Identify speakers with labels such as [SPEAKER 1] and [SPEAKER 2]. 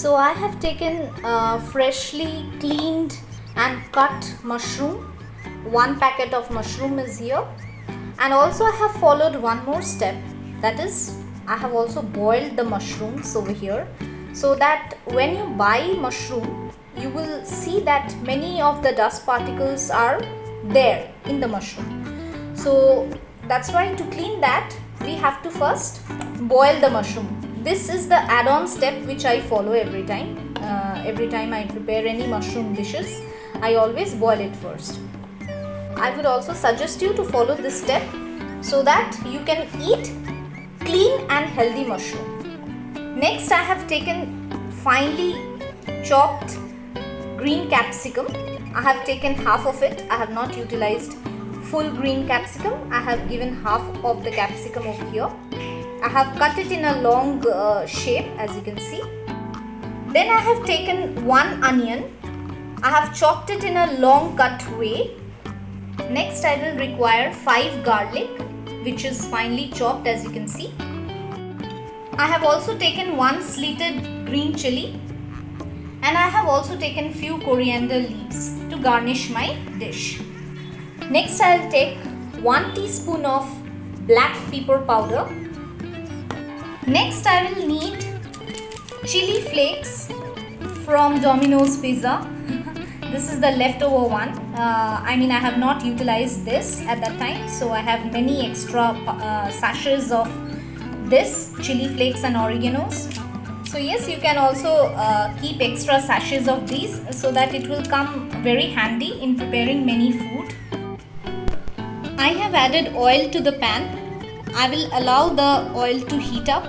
[SPEAKER 1] So I have taken freshly cleaned and cut mushroom. One packet of mushroom is here, and also I have followed one more step, that is I have also boiled the mushrooms over here, so that when you buy mushroom you will see that many of the dust particles are there in the mushroom. So that's why to clean that we have to first boil the mushroom. This is the add-on step which I follow every time. Every time I prepare any mushroom dishes, I always boil it first. I would also suggest you to follow this step so that you can eat clean and healthy mushroom. Next, I have taken finely chopped green capsicum. I have taken half of it. I have not utilized full green capsicum. I have given half of the capsicum over here. I have cut it in a long shape, as you can see. Then I have taken one onion. I have chopped it in a long cut way. Next I will require 5 garlic, which is finely chopped, as you can see. I have also taken 1 slitted green chili, and I have also taken few coriander leaves to garnish my dish. Next I will take 1 teaspoon of black pepper powder. Next I will need chili flakes from Domino's Pizza. This is the leftover one. I have not utilized this at that time, so I have many extra sachets of this chili flakes and oreganos. So yes, you can also keep extra sachets of these so that it will come very handy in preparing many food. I have added oil to the pan. I will allow the oil to heat up.